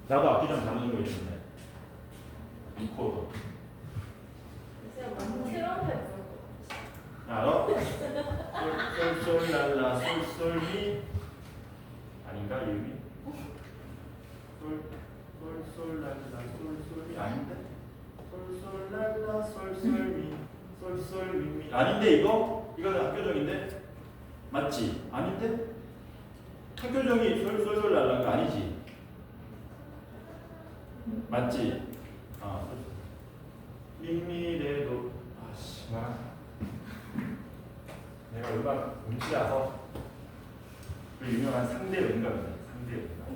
나도 앞뒤점 잡는 거 있는데. 이코더. 알아? 솔솔솔랄라 솔솔미 아닌가 유미? 솔솔랄라 솔솔미 아닌데? 솔솔랄라 솔솔미 솔솔미 아닌데 이거? 이거는 학교정인데? 맞지? 아닌데? 학교정이 솔솔솔랄라가 아니지? 맞지? 아 미미래도 아씨 내가 음악 음치라서 그 유명한 상대 음감이네. 상대 음감.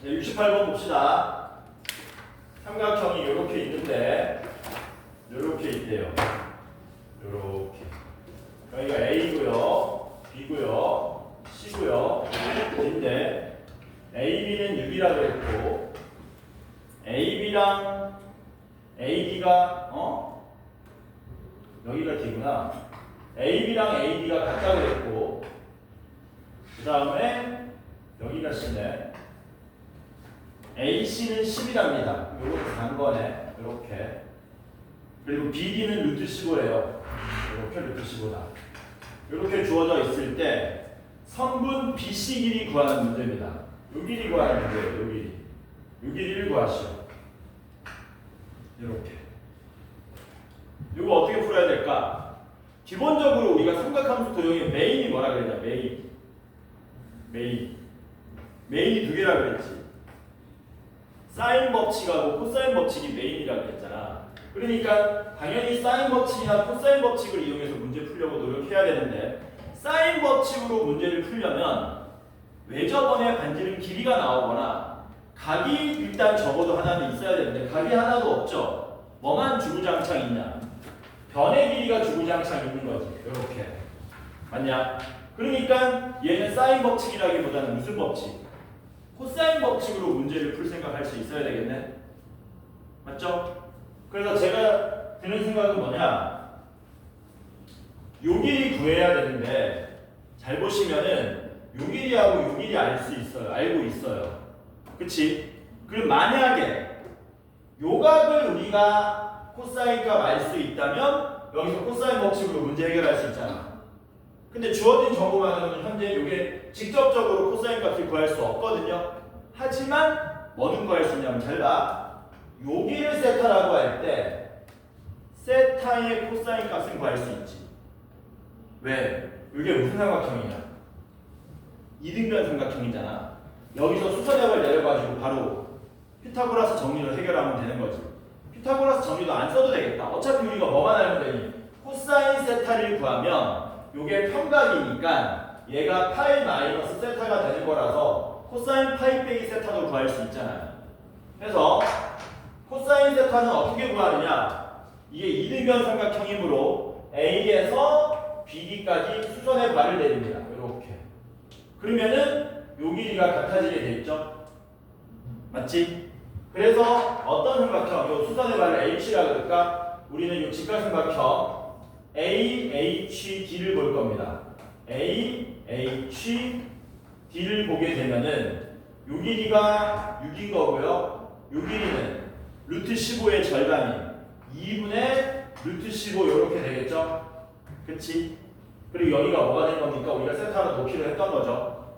네, 68번 봅시다. 삼각형이 이렇게 있는데 이렇게 있대요. 이렇게 여기가 A고요, B고요, C고요. 인데 AB는 6이라고 했고 AB랑 AD가 여기가 D구나. AB랑 AD가 같다고 했고 그 다음에 여기가 C네. AC는 10이랍니다. 요것도 단거네. 이렇게. 그리고 BD는 루트 15예요. 이렇게 루트 15다. 이렇게 주어져 있을 때 선분 BC 길이 구하는 문제입니다. 요 길이 구하는 문제예요. 요 길이. 요 길이를 구하시오. 이렇게. 이거 어떻게 풀어야 될까? 기본적으로 우리가 삼각함수 도형의 메인이 뭐라 그랬냐? 메인이 두 개라 그랬지. 사인 법칙하고 코사인 법칙이 메인이라고 했잖아. 그러니까 당연히 사인 법칙이나 코사인 법칙을 이용해서 문제 풀려고 노력해야 되는데 사인 법칙으로 문제를 풀려면 외접원의 반지름 길이가 나오거나 각이 일단 적어도 하나는 있어야 되는데 각이 하나도 없죠. 뭐만 주구장창 있냐? 변의 길이가 주구장창 있는 거지. 이렇게. 맞냐? 그러니까 얘는 사인 법칙이라기보다는 무슨 법칙? 코사인 법칙으로 문제를 풀 생각할 수 있어야 되겠네. 맞죠? 그래서 제가 드는 생각은 뭐냐? 요 길이 구해야 되는데 잘 보시면은 요 길이하고 요 길이 알고 있어요. 그치? 그럼 만약에 요 각을 우리가 코사인 값 알 수 있다면 여기서 코사인 법칙으로 문제 해결할 수 있잖아. 근데 주어진 정보만으로는 현재 이게 직접적으로 코사인 값을 구할 수 없거든요. 하지만 뭐는 구할 수 있냐면 잘 봐. 여기를 세타라고 할 때 세타의 코사인 값은 구할 수 있지. 왜? 이게 무슨 삼각형이냐? 이등변 삼각형이잖아. 여기서 수선역을 내려가지고 바로 피타고라스 정리를 해결하면 되는 거지. 피타고라스 정리도 안 써도 되겠다. 어차피 우리가 뭐만 알면 되니? 코사인 세타를 구하면 이게 평각이니까 얘가 파이 마이너스 세타가 되는 거라서 코사인 파이 빼기 세타도 구할 수 있잖아요. 그래서 코사인 세타는 어떻게 구하느냐? 이게 이등변 삼각형이므로 A에서 BD까지 수선의 발을 내립니다. 이렇게. 그러면은 요 길이가 같아지게 돼 있죠? 맞지? 그래서 어떤 삼각형, 요 수선의 발을 H라 그럴까? 우리는 요 직각삼각형 AHD를 볼 겁니다. AHD를 보게 되면은 요 길이가 6인 거고요. 요 길이는 루트 15의 절반인 2분의 루트 15 이렇게 되겠죠? 그치? 그리고 여기가 뭐가 된 겁니까? 우리가 세타로 놓기로 했던 거죠.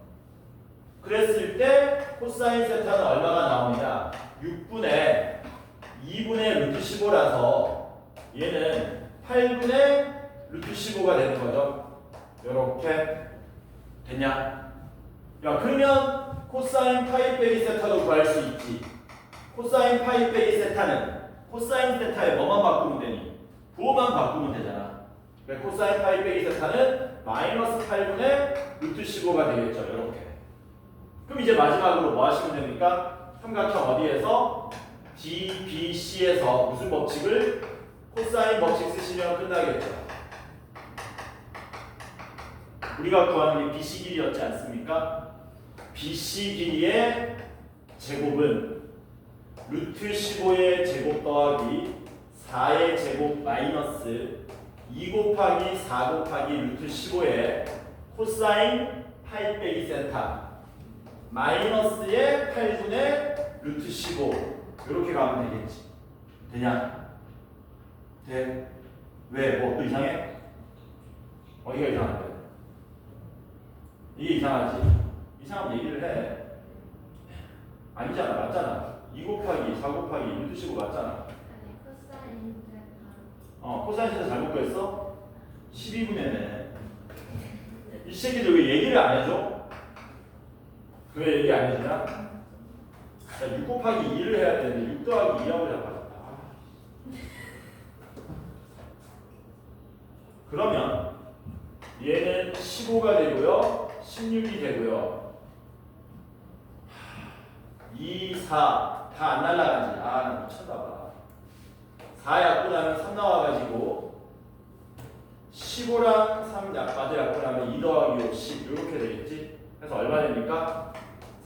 그랬을 때 코사인 세타는 얼마가 나옵니다. 6분의 2분의 루트 15라서 얘는 8분의 루트 15가 되는 거죠. 요렇게 됐냐? 야, 그러면 코사인 파이 빼기 세타도 구할 수 있지. 코사인 파이 빼기 세타는 코사인 세타에 뭐만 바꾸면 되니? 부호만 바꾸면 되잖아. 그러니까 코사인 파이 빼기 세타는 마이너스 8분의 루트 15가 되겠죠. 이렇게. 그럼 이제 마지막으로 뭐 하시면 됩니까? 삼각형 어디에서? DBC에서 무슨 법칙을? 코사인 법칙 쓰시면 끝나겠죠. 우리가 구하는 게 BC 길이였지 않습니까? BC 길이의 제곱은 루트 15의 제곱 더하기 4의 제곱 마이너스 2 곱하기 4 곱하기 루트 15의 코사인 파이 빼기 세타 마이너스의 8분의 루트 15 이렇게 가면 되겠지. 되냐? 돼? 왜? 뭐 또 이상해? 어디가 이상한데? 이게 이상하지? 이상하면 얘기를 해. 아니잖아. 맞잖아. 2 곱하기 4 곱하기 루트 15 맞잖아. 코사인 세타 잘못 구했어? 12분의 이 새끼들 왜 얘기를 안 해줘? 왜 얘기 안 해주냐? 자, 6 곱하기 2를 해야 되는데 6 더하기 2하고 잡아줬다. 그러면 얘는 15가 되고요. 16이 되고요. 2, 4 다 안 날라가지. 나 미쳤나봐. 4 약분하면 3 나와가지고 15랑 3 약분하면 2 더하기 5, 10 이렇게 되겠지. 그래서 얼마 됩니까?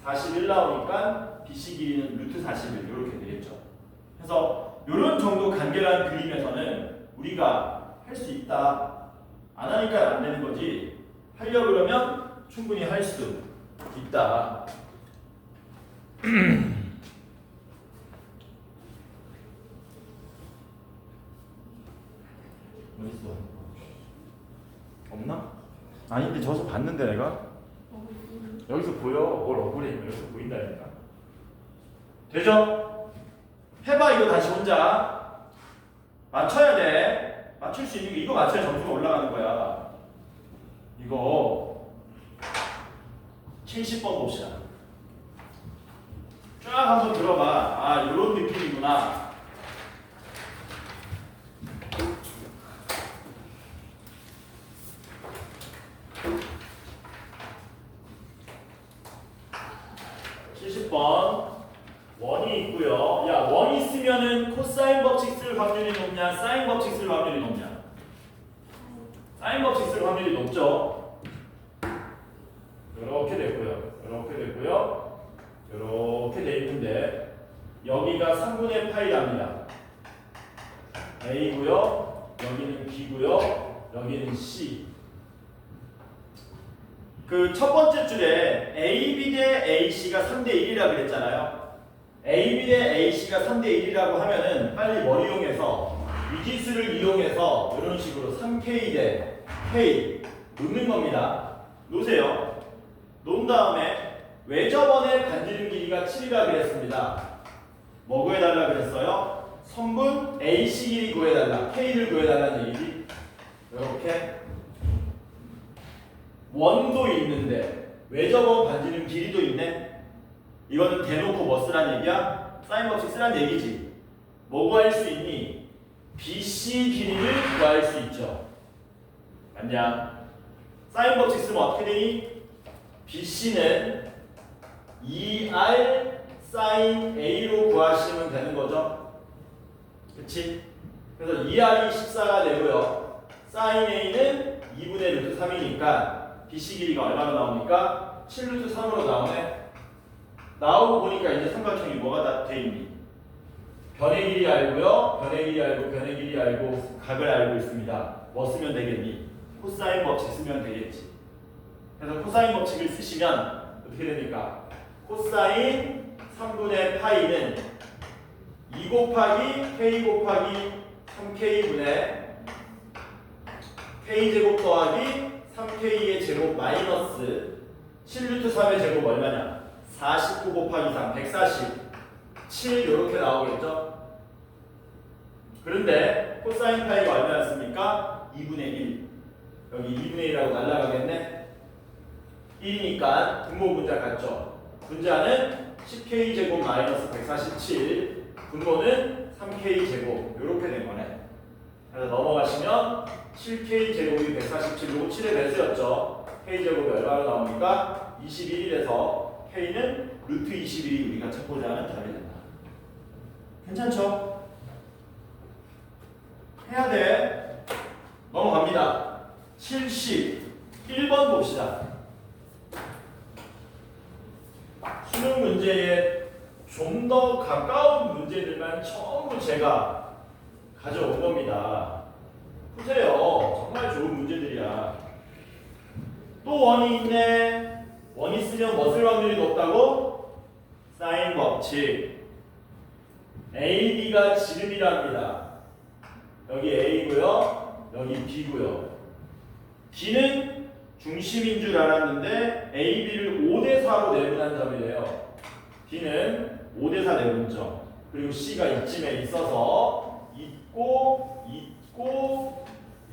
41 나오니까 BC 길이는 루트 41 이렇게 되겠죠. 그래서 이런 정도 간결한 그림에서는 우리가 할 수 있다. 안 하니까 안 되는 거지. 하려고 그러면 충분히 할 수 있다. 어딨어? 없나? 아닌데 저기서 봤는데 내가? 여기서 보여. 뭘 억울해. 여기서 보인다니까. 되죠? 해봐 이거 다시 혼자. 맞춰야 돼. 맞출 수 있는 게 이거 맞춰야 점수가 올라가는 거야. 이거 70번 봅시다. 쫙 한번 들어봐. 이런 느낌이구나. 원이 있고요. 야, 원이 있으면은 코사인 법칙 쓸 확률이 높냐, 사인 법칙 쓸 확률이 높냐? 사인 법칙 쓸 확률이 높죠. 이렇게 됐고요. 이렇게 됐고요. 이렇게 돼 있는데 여기가 3분의 파이랍니다. A고요. 여기는 B고요. 여기는 C. 그 첫 번째 줄에 AB 대 AC가 3대 1이라 그랬잖아요. AB 대 AC가 3대 1이라고 하면은 빨리 머리 이용해서 위지수를 이용해서 이런 식으로 3K 대 K 놓는 겁니다. 놓으세요. 놓은 다음에 외접원의 반지름 길이가 7이라 그랬습니다. 뭐 구해달라 그랬어요? 선분 AC 길이 구해달라. K를 구해달라는 얘기지. 이렇게 원도 있는데 외접원 반지름 길이도 있네. 이거는 대놓고 뭐 쓰란 얘기야? 사인 법칙 쓰란 얘기지. 뭐 구할 수 있니? BC 길이를 구할 수 있죠. 맞냐? 사인 법칙 쓰면 어떻게 되니? BC는 2R 사인 A로 구하시면 되는 거죠. 그치? 그래서 2R이 14가 되고요. 사인 A는 2분의 루트 3이니까 BC 길이가 얼마나 나옵니까? 7루트 3으로 나오네. 나오고 보니까 이제 삼각형이 뭐가 다 돼 있니? 변의 길이 알고요. 변의 길이 알고 변의 길이 알고 각을 알고 있습니다. 뭐 쓰면 되겠니? 코사인 법칙 쓰면 되겠지. 그래서 코사인 법칙을 쓰시면 어떻게 됩니까? 코사인 3분의 파이는 2 곱하기 K 곱하기 3K분의 K제곱 더하기 3K의 제곱 마이너스 7루트 3의 제곱 얼마냐? 49 곱하기 3, 147 이렇게 나오겠죠? 그런데 코사인 파이가 얼마였습니까? 2분의 1. 여기 2분의 1하고 날라가겠네? 1이니까 분모 분자 같죠? 분자는 10K 제곱 마이너스 147, 분모는 3K 제곱 이렇게 된 거네. 그래서 넘어가시면 7K 제곱이 147, 요거 7의 배수였죠. K 제곱이 얼마나 나옵니까? 21이 돼서 K는 루트 21이 우리가 찾고자 하는 답이 된다. 괜찮죠? 해야 돼. 넘어갑니다. 71번 봅시다. 수능 문제에 좀 더 가까운 문제들만 전부 제가 가져온 겁니다. 보세요. 정말 좋은 문제들이야. 또 원이 있네. 원 있으면 뭐 쓸 확률이 높다고? 사인 법칙. AB가 지름이랍니다. 여기 A고요. 여기 B고요. B는 중심인 줄 알았는데 AB를 5대4로 내분한 점이래요. B는 5대4 내분점. 그리고 C가 이쯤에 있어서 있고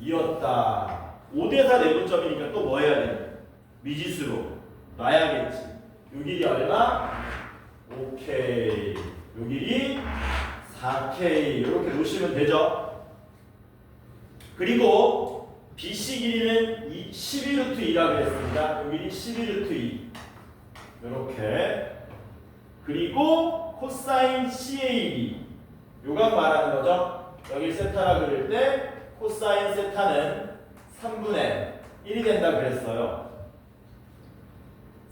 이었다. 5대4 내분점이니까 또 뭐 해야 돼? 미지수로 놔야겠지. 요 길이 얼마? 5K. 요 길이 4K. 이렇게 놓으시면 되죠. 그리고 BC 길이는 12루트 2라고 했습니다. 요 길이 12루트 2. 이렇게. 그리고 코사인 CAB. 요각 말하는 거죠. 여기 세타라 그릴 때 코사인 세타는 3분의 1이 된다 그랬어요.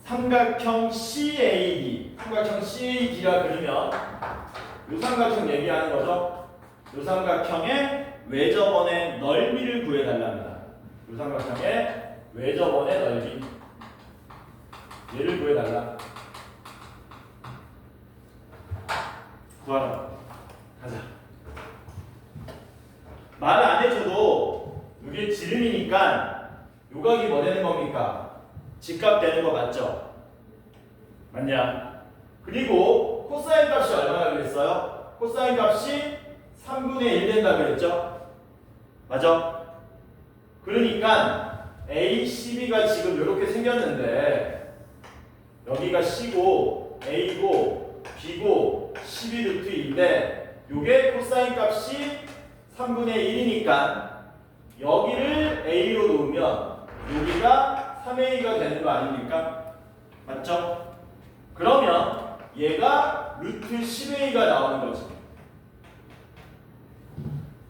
삼각형 CAD, 삼각형 CAD라 그러면 이 삼각형 얘기하는 거죠. 이 삼각형의 외접원의 넓이를 구해달랍니다. 이 삼각형의 외접원의 넓이, 얘를 구해달라. 구하라. 가자. 말 안 해줘도 이게 지름이니까 요각이 뭐 되는 겁니까? 직각 되는 거 맞죠? 맞냐? 그리고 코사인 값이 얼마나 그랬어요? 코사인 값이 3분의 1 된다 그랬죠? 맞아? 그러니까 ACB가 지금 이렇게 생겼는데 여기가 C고 A고 B고 12루트인데 요게 코사인 값이 3분의 1이니까 여기를 A로 놓으면 여기가 3A가 되는 거 아닙니까? 맞죠? 그러면 얘가 루트 10A가 나오는 거지.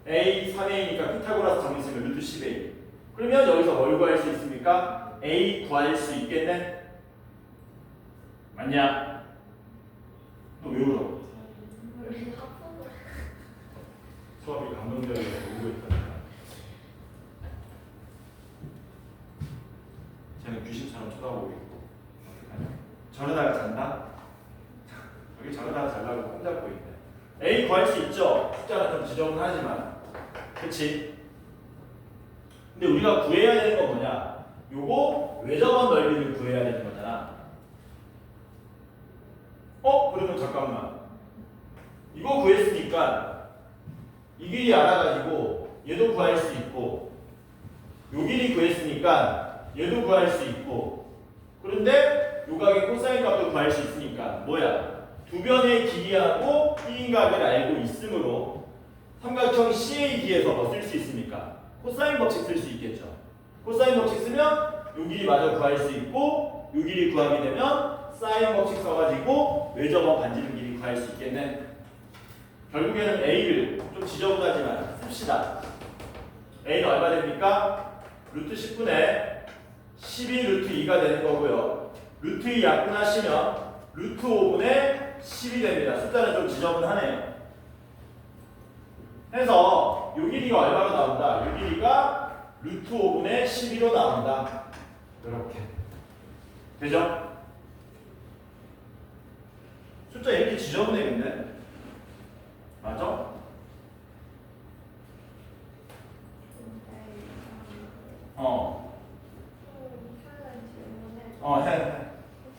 A 3A니까 피타고라스 정리쓰면 루트 10A. 그러면 여기서 뭘 구할 수 있습니까? A 구할 수 있겠네? 맞냐? 너 왜 울어? 수업이 감동적이고 울고 있다니까. 쟤는 귀신처럼 쳐다보고 있고. 저러다가 잔다? 여기 저러다가 잘라고 손 잡고 있네. A 구할 수 있죠? 숫자가 좀 지저분하지만. 그치? 근데 우리가 구해야 되는 건 뭐냐? 요거 외접원 넓이를 구해야 되는 거잖아. 그러면 잠깐만. 이거 구했으니까 이 길이 알아가지고 얘도 구할 수 있고 요 길이 구했으니까 얘도 구할 수 있고 그런데 요각의 코사인 값도 구할 수 있으니까 뭐야? 두 변의 길이하고 삐인각을 알고 있으므로 삼각형 CAD에서 뭐 쓸 수 있습니까? 코사인 법칙 쓸 수 있겠죠. 코사인 법칙 쓰면 요 길이 마저 구할 수 있고 요 길이 구하게 되면 사인 법칙 써가지고 외접원 반지름 길이 구할 수 있겠네. 결국에는 A를 좀 지저분하지만 씁시다. A는 얼마 됩니까? 루트 10분의 12 루트 2가 되는 거고요. 루트 2 약분하시면 루트 5분의 10이 됩니다. 숫자는 좀 지저분하네요. 해서 요 길이가 얼마로 나온다? 요 길이가 루트 5분의 12로 나온다. 이렇게. 되죠? 숫자 이렇게 지저분해 근데? 맞아? 해.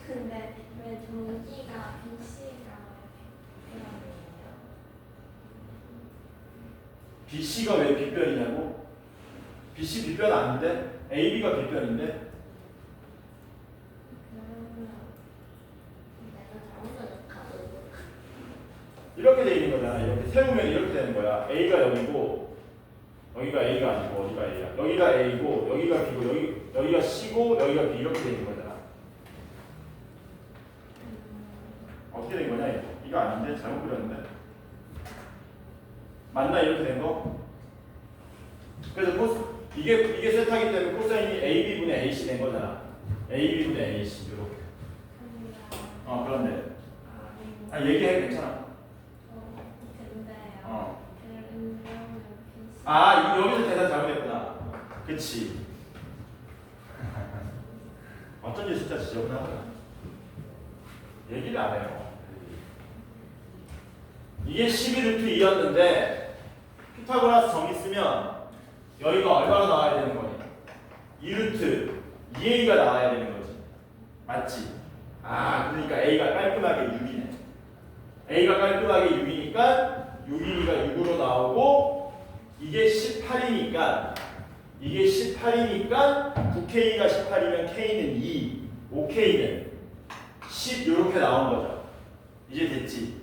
근데 왜 동기가 BC가 B변이에요? BC가 왜 B변이냐고? BC B변 아닌데? AB가 B변인데? 그러면 내가 잘못 적하고 이렇게 돼 있는 거잖아. 이렇게 세우면 이렇게 되는 거야. A가 여기고 여기가 A가 아니고 어디가 A야? 여기가 A고 여기가 B고 여기가 C고 여기가 B 이렇게 돼 있는 거잖아. 어떻게 된 거냐 이거? 이거 아닌데 잘못 그렸는데 맞나 이렇게 된 거? 그래서 이게 세타기 때문에 코사인이 AB분의 AC 된 거잖아. AB분의 AC 이렇게. 그런데 얘기해 괜찮아. 근데요. 여기서 대답 잘못했구나. 그치. 어쩐지 숫자 진짜 지저분하구나. 얘기를 안 해요. 이게 12루트 2였는데 피타고라스 정의 쓰면 여기가 얼마나 나와야 되는 거니? 2루트 2a가 나와야 되는 거지. 맞지? 아, 그러니까 a가 깔끔하게 6이네. a가 깔끔하게 6이니까 6이가 6으로 나오고 이게 18이니까 9k가 18이면 k는 2, 5k는 10 이렇게 나온 거죠. 이제 됐지?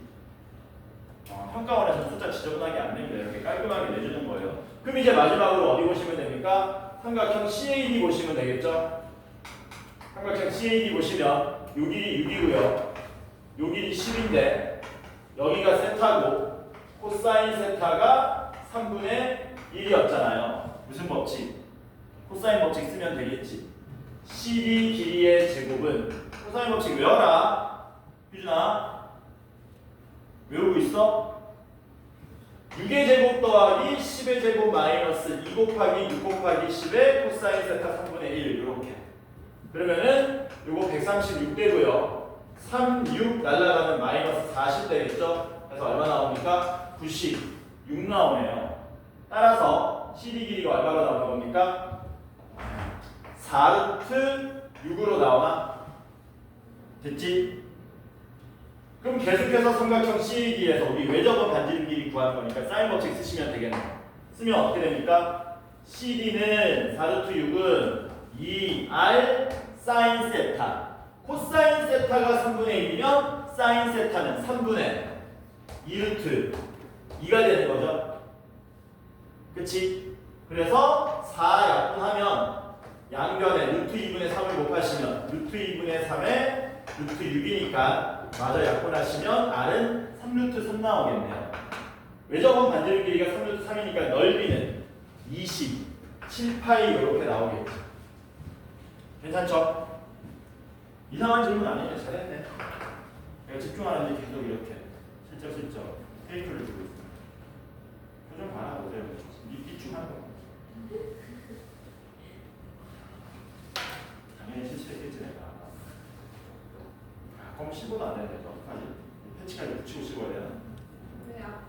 평가원에서 숫자 지저분하게 안 냅니다. 이렇게 깔끔하게 내주는 거예요. 그럼 이제 마지막으로 어디 보시면 됩니까? 삼각형 CAD 보시면 되겠죠? 삼각형 CAD 보시면 요 길이 6이고요. 요 길이 10인데 여기가 세타고 코사인 세타가 3분의 1이었잖아요. 무슨 법칙? 코사인 법칙 쓰면 되겠지. CD 길이의 제곱은 코사인 법칙 외워라. 휴준아 외우고 있어? 6의 제곱 더하기 10의 제곱 마이너스 2 곱하기 6 곱하기 10의 코사인 세타 3분의 1 이렇게. 그러면은 요거 136 되고요. 3, 6 날라가면 마이너스 40 되겠죠? 그래서 얼마 나옵니까? 96 나오네요. 따라서 CD 길이가 얼마로 나오는 겁니까? 4루트 6으로 나오나? 됐지? 그럼 계속해서 삼각형 CAD에서 우리 외접원 반지름 길이 구하는 거니까 사인 법칙 쓰시면 되겠네요. 쓰면 어떻게 됩니까? CD는 4루트 6은 2R 사인 세타. 코사인 세타가 3분의 1이면 사인 세타는 3분의 2루트 2가 되는 거죠. 그치? 그래서 4 약분하면 양변에 루트 2분의 3을 곱하시면 루트 2분의 3에 루트 6이니까 마저 약분하시면 R은 3루트 3 나오겠네요. 외접원 반지름 길이가 3루트 3이니까 넓이는 20, 7파이 이렇게 나오겠죠. 괜찮죠? 이상한 질문 아니에요. 잘했네. 내가 집중하는데 계속 이렇게 슬쩍슬쩍 테이프를 주고 있습니다. 표정 봐라 보세요. 입기충하는 거. 당연히 실수했겠지 내가. 그럼 15도 안 되는데 어떡하지? 패치까지 붙이고 씹어야 되나? 왜 아까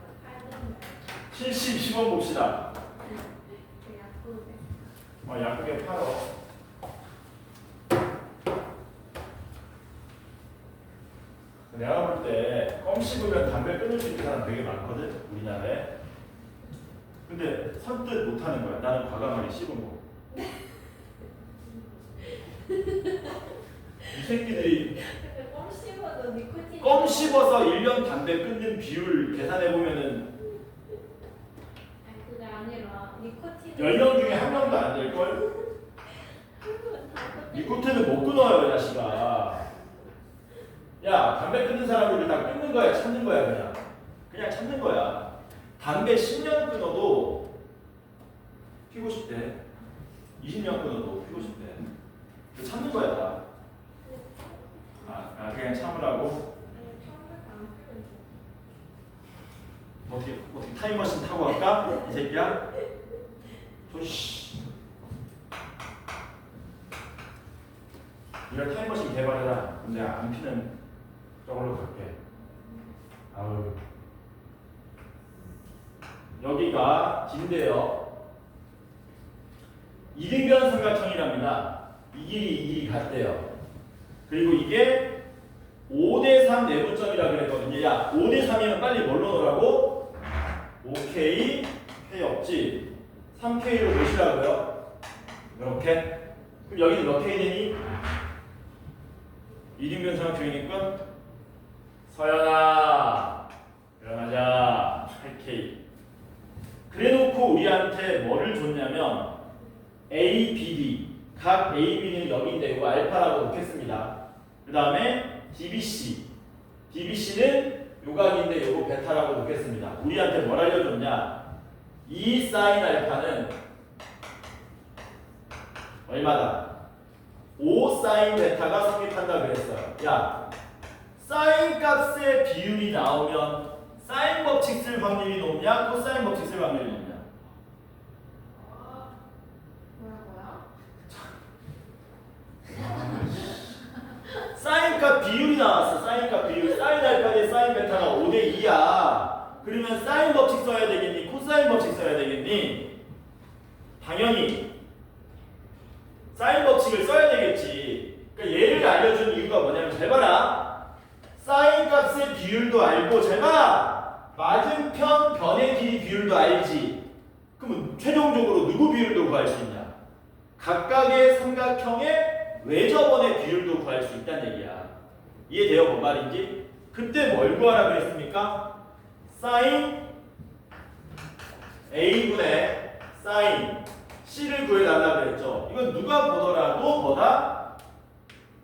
8인데? 70, 10원 봅시다. 왜 약국에? 약국에 팔어. 내가 볼 때 껌 씹으면 담배 끊을 수 있는 사람 되게 많거든 우리나라에. 근데 선뜻 못하는 거야. 나는 과감하게 씹은 거. 이 새끼들이 껌 씹어도 니코틴. 껌 씹어서 1년 담배 끊는 비율 계산해 보면은 아니 그게 아니라 니코틴. 10명 중에 1명도 안 될 걸. 니코틴은 못 끊어요, 이 자식아. 야, 담배 끊는 사람들을 다 끊는 거야, 참는 거야, 그냥 참는 거야. 담배 10년 끊어도 피고 싶대. 20년 끊어도 피고 싶대. 참는 거야, 다. 그냥 참으라고. 어떻게 타임머신 타고 갈까? 이 새끼야? 조씨. 네가 타임머신 개발해라. 근데 안 피는 저걸로 갈게. 아우. 여기가 긴데요. 이등변 삼각형이랍니다. 이 길이 같대요. 그리고 이게 5대3 내분점이라 그랬거든요. 야, 5대3이면 빨리 뭘로 넣으라고? 5K, K 없지? 3K로 몇이라고요? 이렇게? 그럼 여기는 몇 K 되니? 이등변 삼각형이니까 서연아 일어나자. 8K. 그래놓고 우리한테 뭐를 줬냐면 A, B, D. 각 A, B는 여기인데 이거 알파라고 놓겠습니다. 그 다음에 DBC. DBC는 요각인데 요거 베타라고 놓겠습니다. 우리한테 뭘 알려줬냐? 이 사인 알파는 얼마다? 5 사인 베타가 성립한다 그랬어요. 야, 사인 값의 비율이 나오면 사인 법칙 쓸 확률이 높냐? 코사인 법칙 쓸 확률이 높냐? 뭐라고요? 사인값 비율이 나왔어. 사인값 비율. 사인 알파 대 사인 베타가 5대 2야. 그러면 사인 법칙 써야 되겠니? 코사인 법칙 써야 되겠니? 당연히 사인 법칙을 써야 되겠지. 그러니까 얘를 알려준 이유가 뭐냐면 잘 봐라. 사인 값의 비율도 알고 잘 봐. 맞은편 변의 길이 비율도 알지. 그러면 최종적으로 누구 비율도 구할 수 있냐? 각각의 삼각형의 외접원의 비율도 구할 수 있다는 얘기야. 이해돼요? 뭔 말인지? 그때 뭘 구하라 그랬습니까? 사인 A분의 사인 C를 구해달라 그랬죠. 이건 누가 보더라도 뭐다?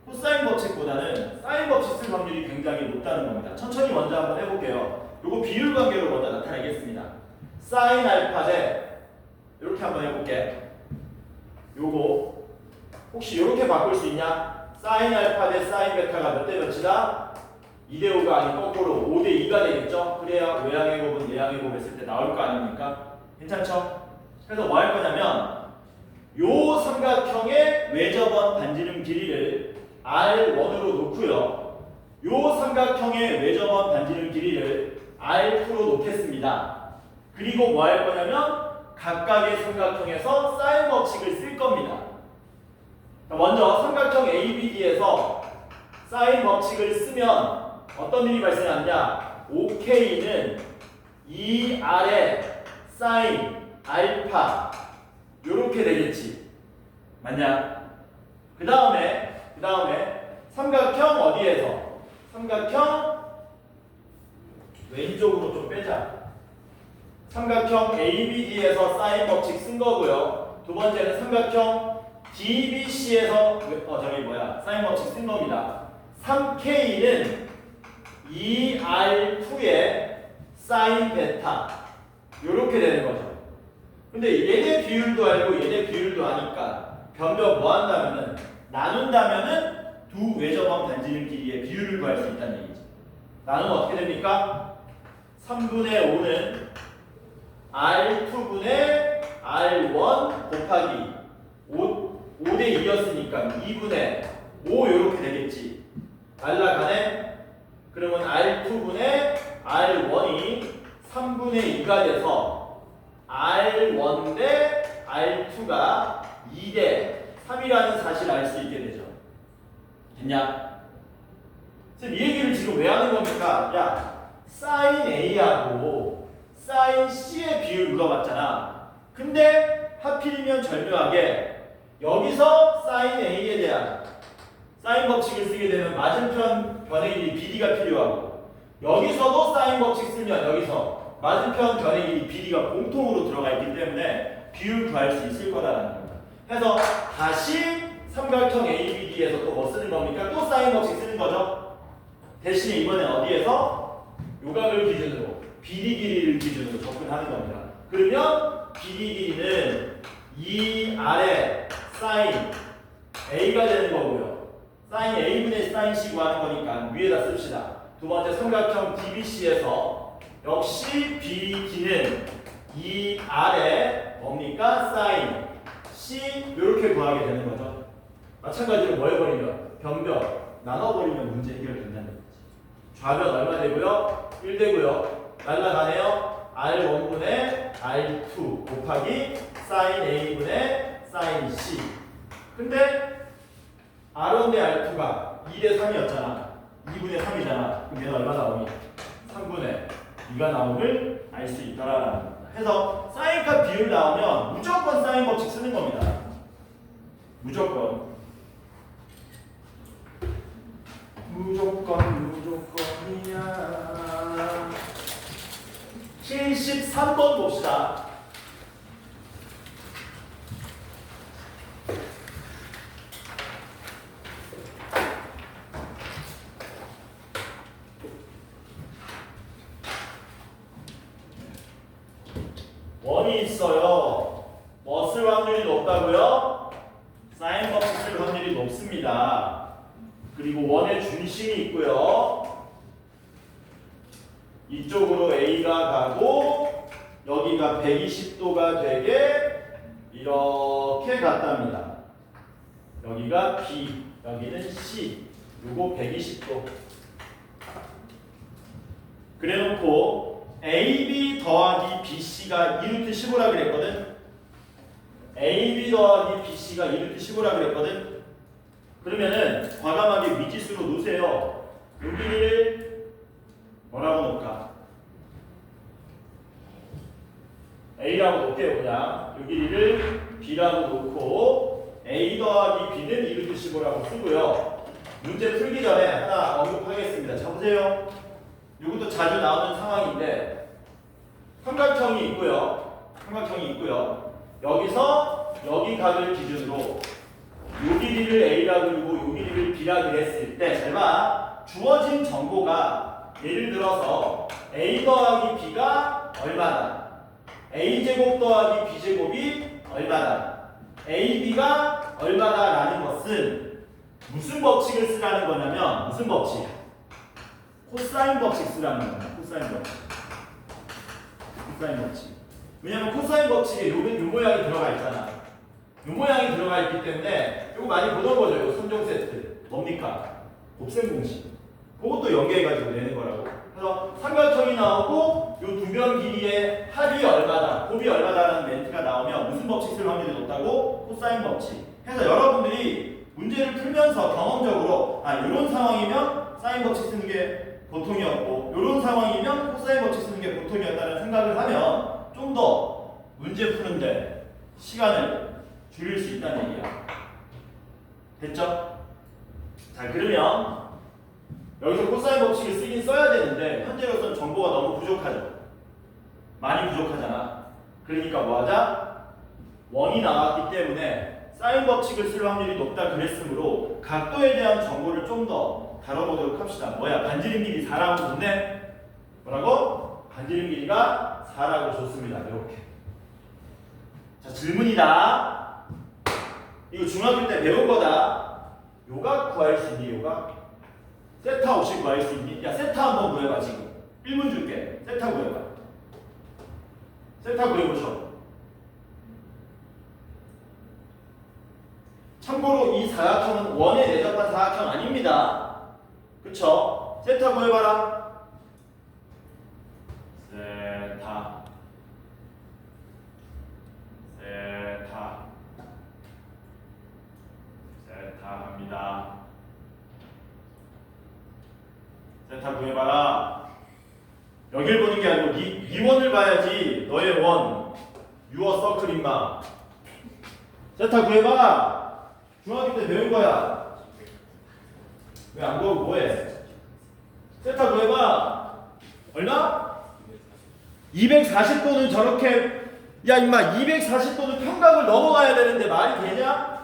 코사인 법칙보다는 사인 법칙 쓸 확률이 굉장히 높다는 겁니다. 천천히 먼저 한번 해볼게요. 요거 비율 관계로 먼저 나타내겠습니다. 사인 알파 대 이렇게 한번 해볼게. 요거 혹시 이렇게 바꿀 수 있냐? 사인 알파 대 사인 베타가 몇 대 몇이다? 2대 5가 아닌 거꾸로 5대 2가 되겠죠? 그래야 외항의 곱은 내항의 곱 했을 때 나올 거 아닙니까? 괜찮죠? 그래서 뭐 할 거냐면 요 삼각형의 외접원 반지름 길이를 R1으로 놓고요. 요 삼각형의 외접원 반지름 길이를 R2로 놓겠습니다. 그리고 뭐 할 거냐면 각각의 삼각형에서 사인 법칙을 쓸 겁니다. 먼저 삼각형 ABD에서 사인 법칙을 쓰면 어떤 일이 발생하느냐? OK는 2R의 사인 알파 요렇게 되겠지. 맞냐? 그 다음에 삼각형 어디에서? 삼각형 왼쪽으로 좀 빼자. 삼각형 ABD에서 사인 법칙 쓴 거고요. 두 번째는 삼각형 DBC에서 사인 법칙 쓴 겁니다. 3K는 2R2의 사인 베타 요렇게 되는 거죠. 근데 얘네 비율도 알고 얘네 비율도 아니까 변변 뭐 한다면은 나눈다면은 두 외접원 반지름 길이의 비율을 구할 수 있다는 얘기죠. 나누면 어떻게 됩니까? 3분의 5는 R2분의 R1 곱하기 5대 2였으니까 2분의 5 이렇게 되겠지. 날라가네? 그러면 R2분의 R1이 3분의 2가 돼서 R1 대 R2가 2대 3이라는 사실을 알 수 있게 되죠. 됐냐? 지금 이 얘기를 지금 왜 하는 겁니까? 야, 사인 A하고 사인 C의 비율 물어봤잖아. 근데 하필이면 절묘하게 여기서 사인 A에 대한 사인 법칙을 쓰게 되면 맞은편 변의 길이 BD가 필요하고 여기서도 사인 법칙 쓰면 여기서 맞은편 변의 길이 BD가 공통으로 들어가 있기 때문에 비율 구할 수 있을 거다라는 겁니다. 그래서 다시 삼각형 ABD에서 또 뭐 쓰는 겁니까? 또 사인 법칙 쓰는 거죠. 대신에 이번엔 어디에서? 요각을 기준으로 BD 길이를 기준으로 접근하는 겁니다. 그러면 BD 길이는 2R의 사인 A가 되는 거고요. 사인 A분의 사인 C 구하는 거니까 위에다 씁시다. 두 번째 삼각형 DBC에서 역시 BD는 2R의 뭡니까? 사인 C 이렇게 구하게 되는 거죠. 마찬가지로 뭐 해버리면 변변 나눠버리면 문제 해결된다는 거지. 좌변 얼마 되고요? 1 되고요. 날라가네요. R1분의 R2 곱하기 사인 A분의 사인 C. 근데 R1 대 R2가 2대 3이었잖아. 2분의 3이잖아. 그럼 얘는 얼마 나오니? 3분의 2가 나옴을 알 수 있더라라는 겁니다. 해서 사인값 비율 나오면 무조건 사인 법칙 쓰는 겁니다. 무조건. 무조건이야. 73번 봅시다. 원이 있어요. 뭐 쓸 확률이 높다고요? 사인 법칙 쓸 확률이 높습니다. 그리고 원의 중심이 있고요. 이쪽으로 A가 가고 여기가 120도가 되게 이렇게 갔답니다. 여기가 B, 여기는 C 요거 120도. 그래놓고 AB 더하기 BC가 2루트 15라 그랬거든. AB 더하기 BC가 2루트 15라 그랬거든. 그러면은 과감하게 미지수로 놓으세요. 여기를 뭐라고 놓을까? A라고 놓을게요. 그냥 여기를 B라고 놓고 A 더하기 B는 2루트 15라고 쓰고요. 문제 풀기 전에 하나 언급하겠습니다. 자 보세요. 이것도 자주 나오는 상황인데 삼각형이 있고요. 삼각형이 있고요. 여기서 여기 각을 기준으로 요 길이를 A라 그리고 요 길이를 B라 그랬을 때 잘 봐. 주어진 정보가 예를 들어서 A 더하기 B가 얼마나 A제곱 더하기 B제곱이 얼마나 AB가 얼마나 라는 것은 무슨 법칙을 쓰라는 거냐면 무슨 법칙? 코사인 법칙 쓰라는 겁니다. 코사인 법칙. 코사인 법칙. 왜냐면 코사인 법칙에 요 모양이 들어가 있잖아. 요 모양이 들어가 있기 때문에 이거 많이 보던 거죠. 요 3종 세트. 뭡니까? 곱셈 공식. 그것도 연계해가지고 내는 거라고. 그래서 삼각형이 나오고 요 두 면 길이의 합이 얼마다, 곱이 얼마다라는 멘트가 나오면 무슨 법칙 쓸 확률이 높다고? 코사인 법칙. 해서 여러분들이 문제를 풀면서 경험적으로 이런 상황이면 사인 법칙 쓰는 게 보통이었고 이런 상황이면 코사인 법칙 쓰는 게 보통이었다는 생각을 하면 좀 더 문제 푸는데 시간을 줄일 수 있다는 얘기야. 됐죠? 자 그러면 여기서 코사인 법칙을 쓰긴 써야 되는데 현재로서는 정보가 너무 부족하죠. 많이 부족하잖아. 그러니까 뭐하자? 1이 나왔기 때문에 사인 법칙을 쓸 확률이 높다 그랬으므로 각도에 대한 정보를 좀 더 다뤄보도록 합시다. 뭐야? 반지름 길이 4라고 줬네? 뭐라고? 반지름 길이가 4라고 줬습니다. 이렇게. 자 질문이다. 이거 중학교 때 배운 거다. 요각 구할 수 있니? 요각? 세타 없이 구할 수 있니? 야 세타 한번 구해봐 지금. 1분 줄게. 세타 구해봐. 세타 구해보셔. 참고로 이 사각형은 원에 내접한 사각형 아닙니다. 그쵸? 세타 구해봐라. 세타 합니다. 세타 구해봐라. 여길 보는 게 아니고 이 원을 봐야지. 너의 원 유어 서클 임마. 세타 구해봐. 중학교 때 배운 거야. 왜 안 구하고 뭐해? 세타 구해봐. 얼마? 240도는 저렇게 야 임마 240도는 평각을 넘어가야 되는데 말이 되냐?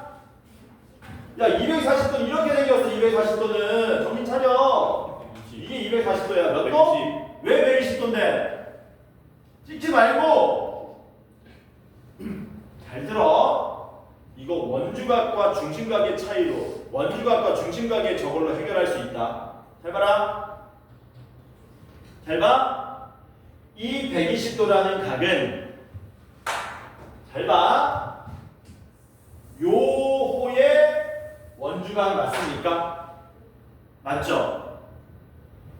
야 240도는 이렇게 생겼어. 240도는 정신 차려. 이게 240도야. 몇 도? 왜 120도인데? 찍지 말고 잘 들어. 이거 원주각과 중심각의 차이로 원주각과 중심각의 저걸로 해결할 수 있다. 잘 봐라. 잘 봐. 이 120도라는 각은 잘 봐. 요 호의 원주각 맞습니까? 맞죠?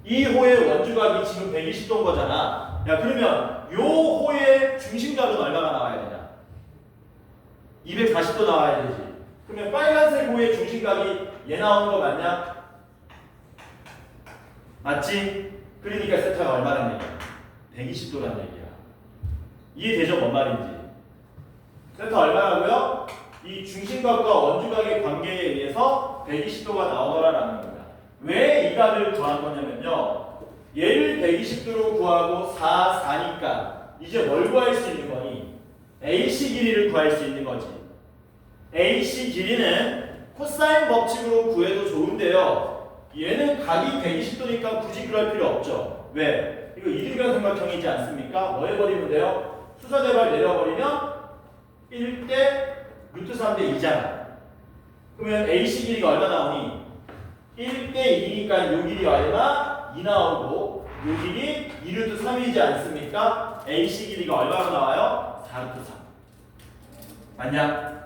이 호의 원주각이 지금 120도인 거잖아. 야 그러면 요 호의 중심각은 얼마나 나와야 되냐? 240도 나와야 되지. 그러면 빨간색 호의 중심각이 얘 나오는 거 맞냐? 맞지? 그러니까 세타가 얼마란 얘기야? 120도란 얘기야. 이해되죠? 뭔 말인지. 세타 얼마라고요? 이 중심각과 원주각의 관계에 의해서 120도가 나오더라라는 겁니다. 왜 이 각을 구한 거냐면요. 얘를 120도로 구하고 4니까 이제 뭘 구할 수 있는 거니? AC 길이를 구할 수 있는 거지. AC 길이는 코사인 법칙으로 구해도 좋은데요. 얘는 각이 120도니까 굳이 그럴 필요 없죠. 왜? 이거 이등변 삼각형이지 않습니까? 뭐 해버리면 돼요? 수선대발 내려버리면 1대 루트 3대 2잖아. 그러면 AC 길이가 얼마 나오니? 1대 2니까 요 길이 얼마? 2 나오고 요 길이 2루트 3이지 않습니까? AC 길이가 얼마로 나와요? 4루트 3. 맞냐?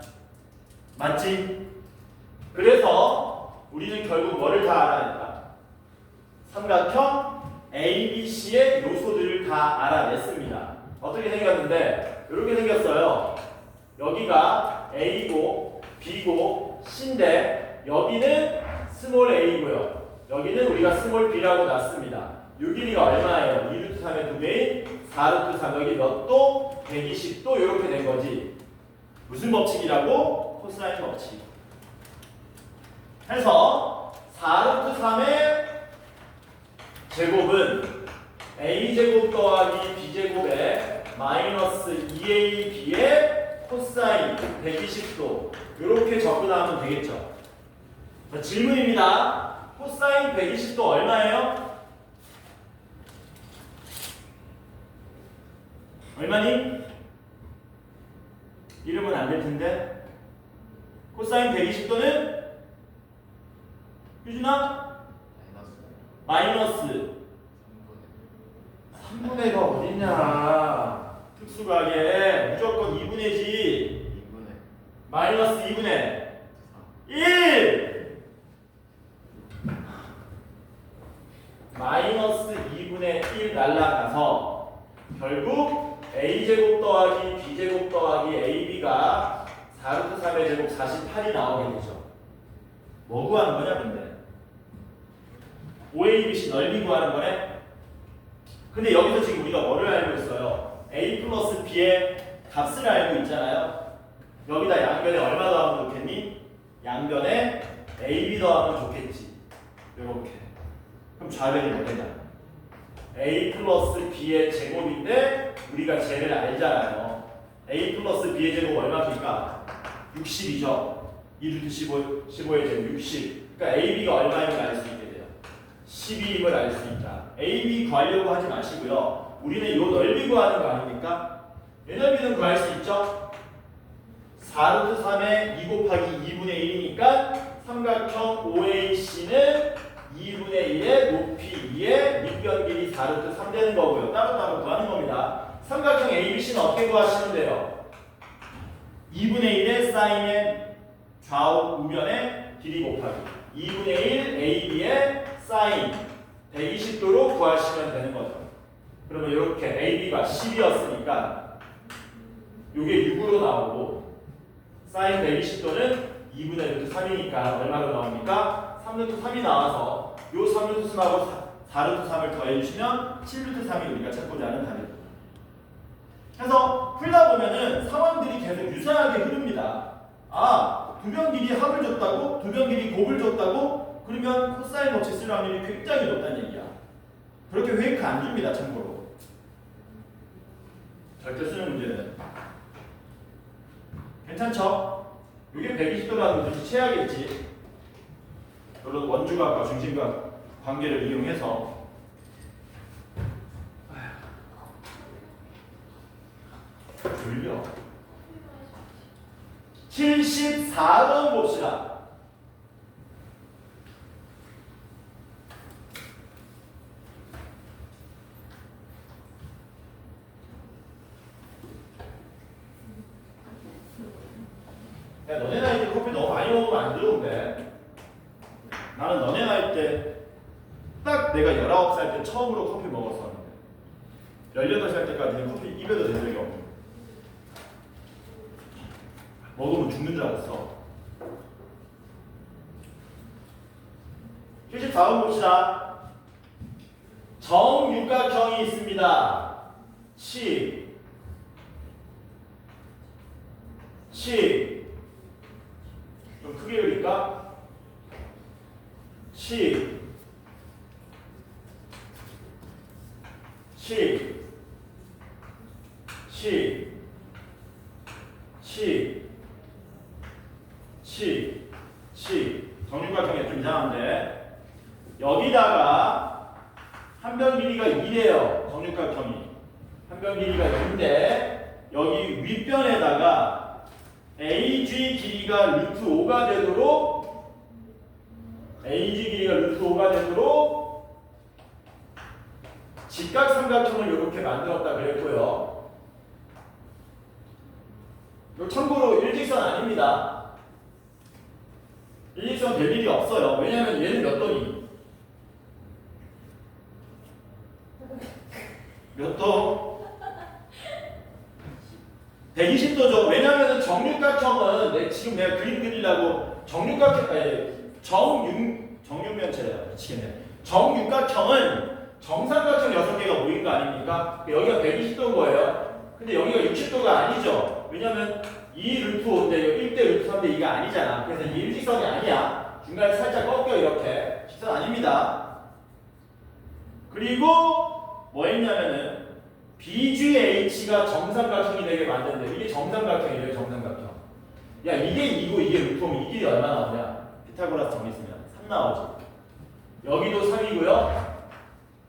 맞지? 그래서 우리는 결국 뭐를 다 알아냈다? 삼각형 ABC의 요소들을 다 알아냈습니다. 어떻게 생겼는데 이렇게 생겼어요. 여기가 A고 B고 C인데 여기는 스몰 A고요. 여기는 우리가 스몰 B라고 놨습니다. 요 길이가 얼마예요? 2루트 3의 2배인 4루트 3. 여기 몇 도? 120도 이렇게 된 거지. 무슨 법칙이라고? 코사인 법칙. 해서 4루트 3의 제곱은 a제곱 더하기 b제곱에 마이너스 2ab의 코사인 120도 이렇게 접근하면 되겠죠. 자, 질문입니다. 코사인 120도 얼마예요? 얼마니? 이러면 안 될 텐데. 코사인 120도는 유준아? 마이너스 3분의 1가 어딨냐? 특수각에 무조건 2분의지. 마이너스 2분의 1! 마이너스 2분의 1 날라가서 결국 a제곱 더하기 b제곱 더하기 ab가 4루트 3의 제곱 48이 나오게 되죠. 뭐 구하는 거냐 근데? OABC 넓이 구하는 거네? 근데 여기서 지금 우리가 뭐를 알고 있어요? A 플러스 B의 값을 알고 있잖아요. 여기다 양변에 얼마 더하면 좋겠니? 양변에 AB 더하면 좋겠지. 이렇게. 그럼 좌변이 뭐겠냐? A 플러스 B의 제곱인데 우리가 쟤를 알잖아요. A 플러스 B의 제곱 얼마입니까? 60이죠. 2루트 15의 제곱 60. 그러니까 AB가 얼마임을 알 수 있게 돼요. 12임을 알 수 있다. AB 구하려고 하지 마시고요. 우리는 이 넓이 구하는 거 아닙니까? 이 넓이는 구할 수 있죠? 4루트 3의 2 곱하기 2분의 1이니까 삼각형 OAC는 2분의 1의 높이 2의 밑변 길이 4루트 3 되는 거고요. 따로따로 구하는 겁니다. 삼각형 ABC는 어떻게 구하시면 돼요? 2분의 1의 사인의 좌우 우변의 길이 곱하기 2분의 1 AB의 사인 120도로 구하시면 되는 거죠. 그러면 이렇게 AB가 10이었으니까 이게 6으로 나오고 사인 120도는 2분의 루트 3이니까 얼마로 나옵니까? 3루트 3이 나와서 요 3루트 3하고 4루트 3을 더해주시면 7루트 3이 우리가 찾고자 하는 답입니다. 그래서 풀다 보면은 상황들이 계속 유사하게 흐릅니다. 아, 두변 길이 합을 줬다고? 두변 길이 곱을 줬다고? 그러면 코사인 법칙 쓸 확률이 굉장히 높다는 얘기야. 그렇게 회의크 안 줍니다, 참고로. 절대 쓰는 문제는. 괜찮죠? 이게 120도라는 것도 취해야겠지. 물론 원주각과 중심각 관계를 이용해서. 졸려. 74번 봅시다. 야, 너네 나이 때 커피 너무 많이 먹으면 안 좋은데. 나는 너네 나이 때 딱 내가 19살 때 처음으로 커피 먹었었는데 18살 때까지는 커피 입에도 댄 적이 없는. 먹으면 죽는 줄 알았어. 74번 봅시다. 정육각형이 있습니다. 치 좀 크게 그릴까? 치 정육각형이 좀 이상한데 여기다가 한 변 길이가 2래요. 정육각형이 한 변 길이가 2인데 여기 윗변에다가 AG 길이가 루트 5가 되도록 직각삼각형을 이렇게 만들었다 그랬고요. 요 참고로 일직선 아닙니다. 일직선 될 일이 없어요. 왜냐면 얘는 몇 도니? 몇 도? 120도죠. 왜냐면은 정육각형은 지금 내가 그림 그리려고 정육면체래요. 미치겠네. 정육각형은 정삼각형 6개가 모인 거 아닙니까? 여기가 120도인 거예요. 근데 여기가 60도가 아니죠. 왜냐면 2 루트 5인데 1대 루트 3대 2가 아니잖아. 그래서 이 일직선이 아니야. 중간에 살짝 꺾여 이렇게. 직선 아닙니다. 그리고 뭐 했냐면은 BGH가 정삼각형이 되게 만드는데 이게 정삼각형이래요. 정삼각형. 야 이게 2고 이게 루트 5면 이 길이 얼마 나오냐? 피타고라스 정했으면 3 나오지. 여기도 3이고요.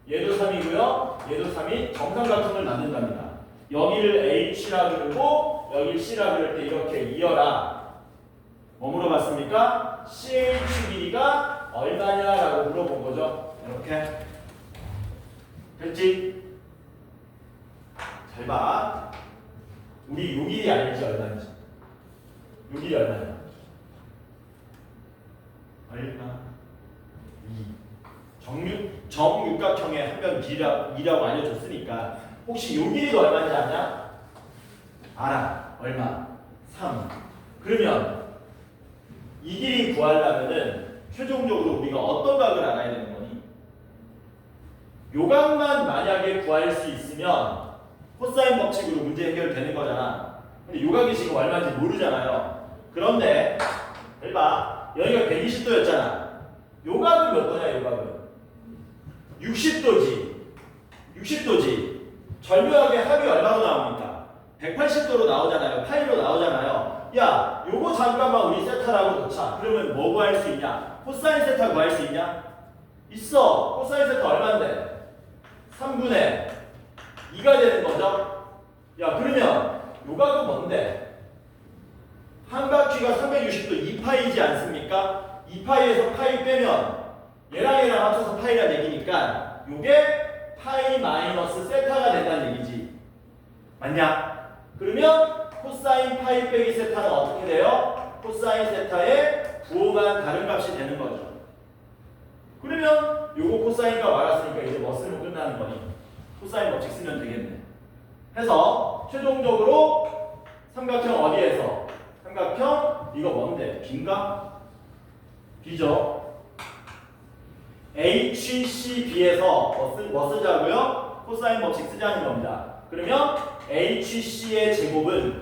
얘도 3이고요. 얘도 3이 정삼각형을 만든답니다. 여기를 H라 그러고 여기를 C라 그럴 때 이렇게 이어라. 뭐 물어봤습니까? CH 길이가 얼마냐라고 물어본 거죠. 이렇게. 됐지? 잘 봐. 우리 요 길이 알지 얼마인지. 요 길이 얼마냐? 얼마? 2. 정육각형의 한변 길이라고 알려줬으니까 혹시 요 길이도 얼마인지 아냐? 알아. 얼마? 3. 그러면 이 길이 구하려면은 최종적으로 우리가 어떤 각을 알아야 되는 거니? 요 각만 만약에 구할 수 있으면 코사인 법칙으로 문제 해결되는 거잖아. 근데 요 각이 지금 얼마인지 모르잖아요. 그런데 잘 봐. 여기가 120도였잖아. 요 각은 몇 도냐? 요 각은 60도지. 60도지. 절묘하게 합이 얼마로 나옵니까? 180도로 나오잖아요. 파이로 나오잖아요. 야, 요거 잠깐만 우리 세타라고 놓자. 그러면 뭐 구할 수 있냐? 코사인 세타 구할 수 있냐? 있어. 코사인 세타 얼마인데? 3분의 2가 되는 거죠? 야, 그러면 요 각은 뭔데? 한 바퀴가 360도 2파이지 않습니까? 2파이에서 파이 빼면 얘랑 얘랑 합쳐서 파이란 얘기니까 요게 파이 마이너스 세타가 된다는 얘기지. 맞냐? 그러면 코사인 파이 빼기 세타는 어떻게 돼요? 코사인 세타의 부호만 다른 값이 되는 거죠. 그러면 요거 코사인과 알았으니까 이제 뭐 쓰면 끝나는 거니? 코사인 법칙 쓰면 되겠네. 해서 최종적으로 삼각형 어디에서? 삼각형 이거 뭔데? B인가? B죠. HCB에서 뭐 쓰자고요? 코사인 법칙 쓰자는 겁니다. 그러면 HC의 제곱은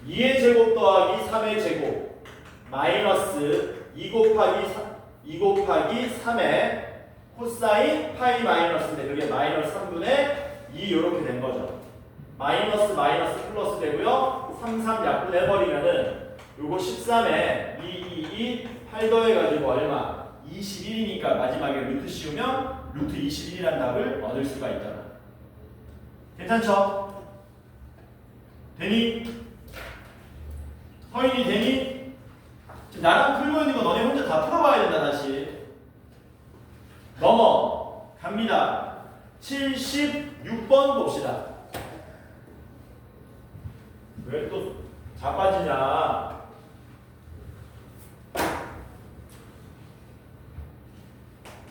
2의 제곱 더하기 3의 제곱 마이너스 2 곱하기 3의 코사인 파이 마이너스인데 그게 마이너스 3분의 2 이렇게 된 거죠. 마이너스 플러스 되고요. 3 약분해버리면은 요거 13에 2 8 더해가지고 얼마? 21이니까 마지막에 루트 씌우면 루트 21이라는 답을 얻을 수가 있잖아. 괜찮죠? 되니? 서인이 되니? 지금 나랑 풀고 있는 거 너네 혼자 다 풀어봐야 된다 다시. 넘어갑니다. 76번 봅시다. 왜 또 자빠지냐?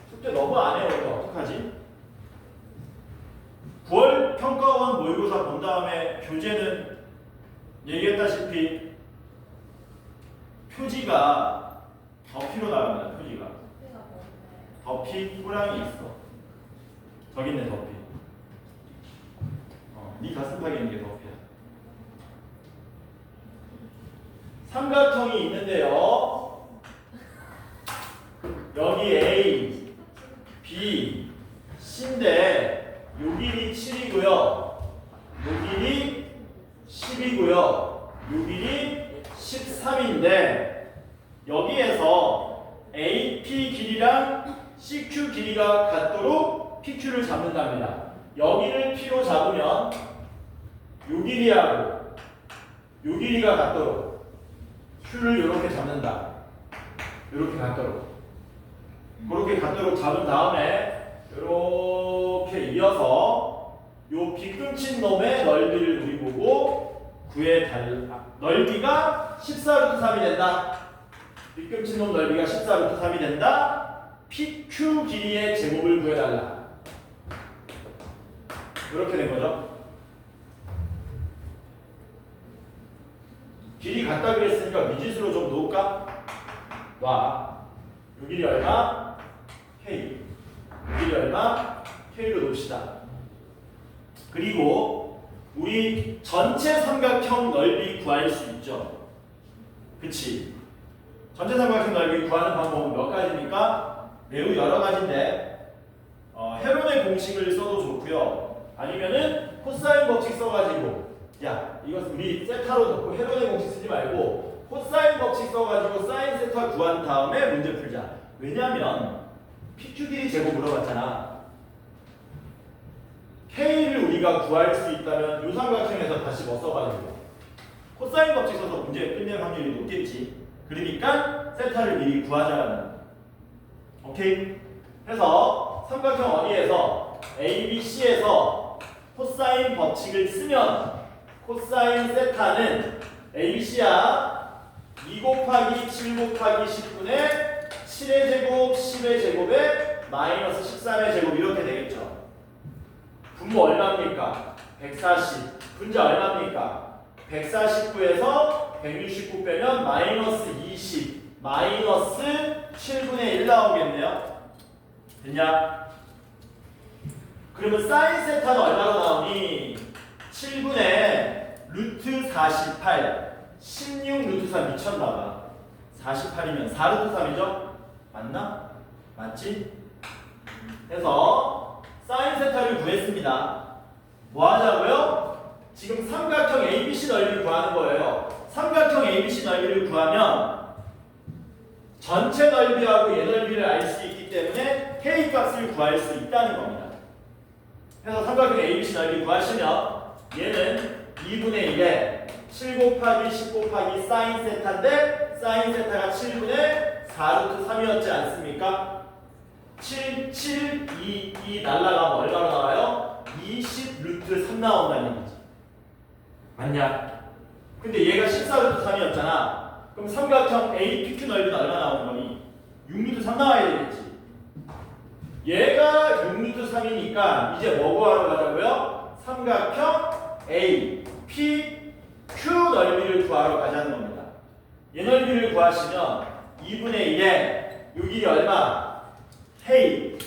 숙제 너무 안 해요. 이거 어떡하지? 9월 평가원 모의고사 본 다음에 교재는 얘기했다시피 표지가 덮이로 나갑니다. 표지가 덮이 호랑이 있어. 저기 있네 덮이. 네 가슴팍에 있는 게 덮이야. 삼각형이 있는데요. 여기 A, B, C인데 요 길이 7이고요. 요 길이 10이고요. 요 길이 13인데 여기에서 AP 길이랑 CQ 길이가 같도록 PQ를 잡는답니다. 여기를 P로 잡으면 요 길이하고 요 길이가 같도록 Q를 이렇게 잡는다. 이렇게 같도록. 그렇게 같도록 잡은 다음에 이렇게 이어서 요 비끊친 놈의 넓이를 우리 보고 넓이가 14루트 3이 된다. 뒷꿈친놈 넓이가 14 루트 3이 된다. PQ 길이의 제곱을 구해달라. 이렇게 된 거죠. 길이 같다 그랬으니까 미지수로 좀 놓을까? 와. 요 길이 얼마? K. 요 길이 얼마? K로 놓읍시다. 그리고 우리 전체 삼각형 넓이 구할 수 있죠. 그치? 전체 삼각형 넓이 구하는 방법은 몇 가지입니까? 매우 여러 가지인데 헤론의 공식을 써도 좋고요. 아니면은 코사인 법칙 써가지고 야 이거 우리 세타로 넣고 헤론의 공식 쓰지 말고 코사인 법칙 써가지고 사인 세타 구한 다음에 문제 풀자. 왜냐면 PQ 길이 제곱 물어봤잖아. K를 우리가 구할 수 있다면 요 삼각형에서 다시 뭐 써가지고 코사인 법칙 써서 문제 끝낼 확률이 높겠지. 그러니까 세타를 미리 구하자는. 오케이? 그래서 삼각형 어디에서 ABC에서 코사인 법칙을 쓰면 코사인 세타는 ABC야 2 곱하기 7 곱하기 10분의 7의 제곱 10의 제곱에 마이너스 13의 제곱 이렇게 되겠죠. 분모 얼마입니까? 140. 분자 얼마입니까? 149에서 169 빼면 마이너스 20 마이너스 7분의 1 나오겠네요. 됐냐? 그러면 사인 세타는 얼마로 나오니? 7분의 루트 48 16 루트 3 미쳤나봐. 48이면 4 루트 3이죠? 맞나? 맞지? 그래서 사인 세타를 구했습니다. 뭐 하자고요? 지금 삼각형 ABC 넓이를 구하는 거예요. 삼각형 ABC 넓이를 구하면 전체 넓이하고 얘 넓이를 알 수 있기 때문에 K 값을 구할 수 있다는 겁니다. 그래서 삼각형 ABC 넓이 구하시면 얘는 2분의 1에 7 곱하기 10 곱하기 사인 세타인데 사인 세타가 7분의 4 루트 3이었지 않습니까? 7, 7, 2 날라가면 얼마로 나와요? 20 루트 3 나온다는 얘기지. 맞냐? 근데 얘가 14 루트 3이었잖아. 그럼 삼각형 APQ 넓이는 얼마 나오는 거니? 6 루트 3 나와야 되겠지. 얘가 6 루트 3이니까 이제 뭐 구하러 가자고요? 삼각형 APQ 넓이를 구하러 가자는 겁니다. 얘 넓이를 구하시면 2분의 1에 요 길이 얼마? K.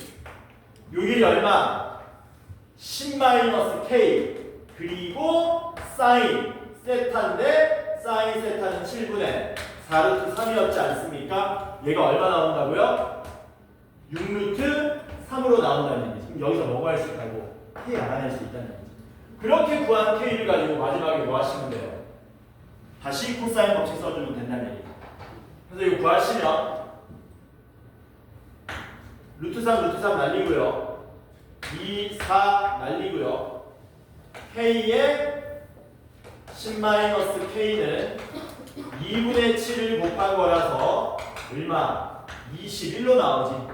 요 길이 얼마? 10-K. 그리고 사인 세타인데 사인 세타는 7분의 4 루트 3이었지 않습니까? 얘가 얼마 나온다고요? 6 루트 3으로 나온다는 얘기지. 그럼 여기서 뭐 구할 수 있다고? K 알아낼 수 있다는 얘기지. 그렇게 구한 K를 가지고 마지막에 뭐 하시면 돼요? 다시 코사인 법칙 써주면 된다는 얘기죠. 그래서 이거 구하시면 루트 3 루트 3 날리고요. 2, 4 날리고요. K의 10-K는 2분의 7을 곱한 거라서 얼마? 21로 나오지.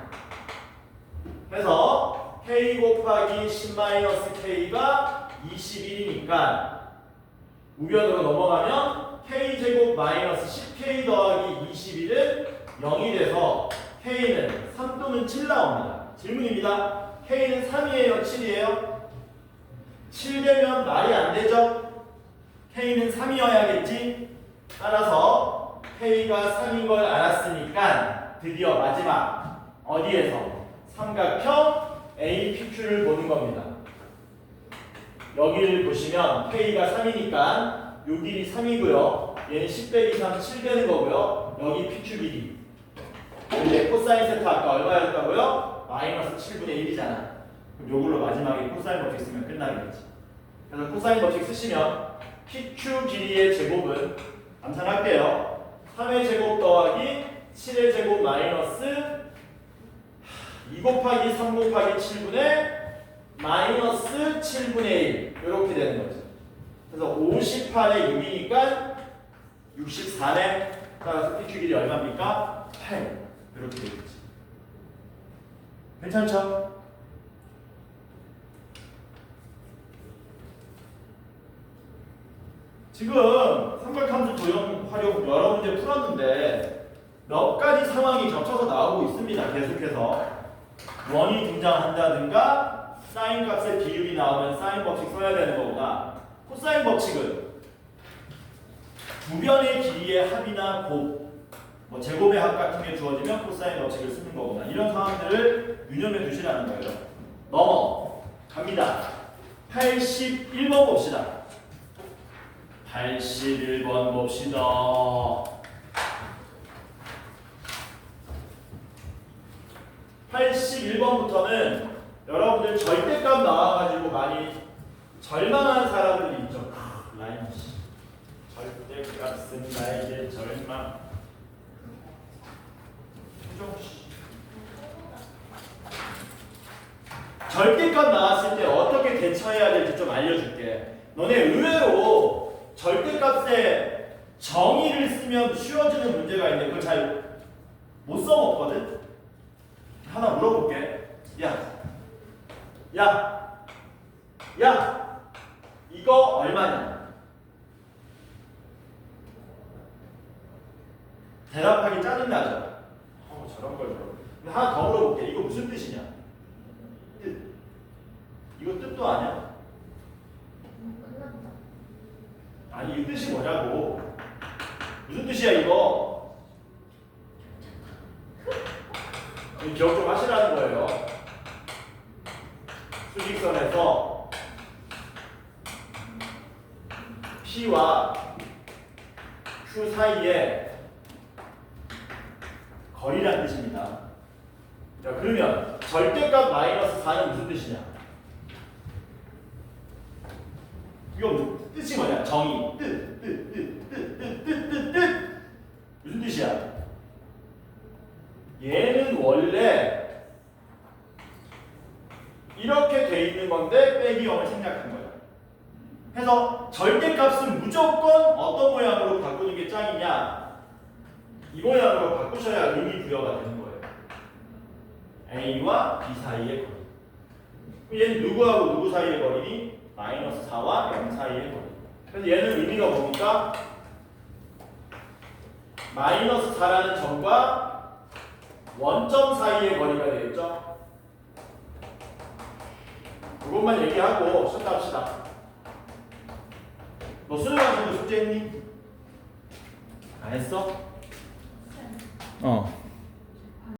그래서 K 곱하기 10-K가 21이니까 우변으로 넘어가면 K제곱 마이너스 10K 더하기 21은 0이 돼서 K는 3 또는 7 나옵니다. 질문입니다. K는 3이에요? 7이에요? 7 되면 말이 안 되죠? K는 3이어야겠지? 따라서 K가 3인 걸 알았으니까 드디어 마지막 어디에서? 삼각형 APQ를 보는 겁니다. 여기를 보시면 K가 3이니까 요 길이 3이고요. 얘는 10 빼기 3, 7 되는 거고요. 여기 PQ 길이. 근데 코사인 세타 아까 얼마였다고요? 마이너스 7분의 1이잖아. 그럼 요걸로 마지막에 코사인 법칙 쓰면 끝나겠지. 그래서 코사인 법칙 쓰시면 PQ 길이의 제곱은 암산할게요. 3의 제곱 더하기 7의 제곱 마이너스 2 곱하기 3 곱하기 7분의 마이너스 7분의 1 이렇게 되는 거죠. 그래서 58의 6이니까 64네. 따라서 PQ 길이 얼마입니까? 8 이렇게 되겠지. 괜찮죠? 지금 삼각함수 도형 활용 여러 문제 풀었는데 몇 가지 상황이 겹쳐서 나오고 있습니다. 계속해서 원이 등장한다든가 사인 값의 비율이 나오면 사인 법칙 써야 되는 거구나. 코사인 법칙은 두 변의 길이의 합이나 곱, 뭐 제곱의 합 같은 게 주어지면 코사인 법칙을 쓰는 거구나. 이런 상황들을 유념해 두시라는 거예요. 넘어갑니다. 81번 봅시다. 81번 봅시다. 81번부터는 여러분들 절대값 나와가지고 많이 절망한 사람들이 있죠. 라인 씨. 절대값은 나에게 절망. 효정 씨. 절대값 나왔을 때 어떻게 대처해야 될지 좀 알려줄게. 너네 의외로 절대값에 정의를 쓰면 쉬워지는 문제가 있는데 그걸 잘 못 써먹거든? 하나 물어볼게. 야, 이거 얼마냐? 대답하기 짜증나죠? 저런 걸 물어. 근데 하나 더 물어볼게. 이거 무슨 뜻이냐? 뜻. 이거 뜻도 아냐? 끝났다. 아니 이 뜻이 뭐냐고. 무슨 뜻이야 이거? 기억 좀 하시라는 거예요. 수직선에서 P와 Q 사이에 거리란 뜻입니다. 자, 그러면 절대값 마이너스 4는 무슨 뜻이냐? 이거 뜻이 뭐냐? 정의. 뜻. 무슨 뜻이야? 얘는 원래 이렇게 돼 있는 건데 빼기 0을 생략한 거야. 해서 절대값은 무조건 어떤 모양으로 바꾸는 게 짱이냐? 이 모양으로 바꾸셔야 의미 부여가 되는 거예요. A와 B 사이의 거리. 얘는 누구하고 누구 사이의 거리니? 마이너스 4와 0 사이의 거리. 그래서 얘는 의미가 뭡니까? 마이너스 4라는 점과 원점 사이의 거리가 되겠죠? 그것만 얘기하고 쉬었다 합시다. 너 수능학생도 숙제했니? 안 했어? 어.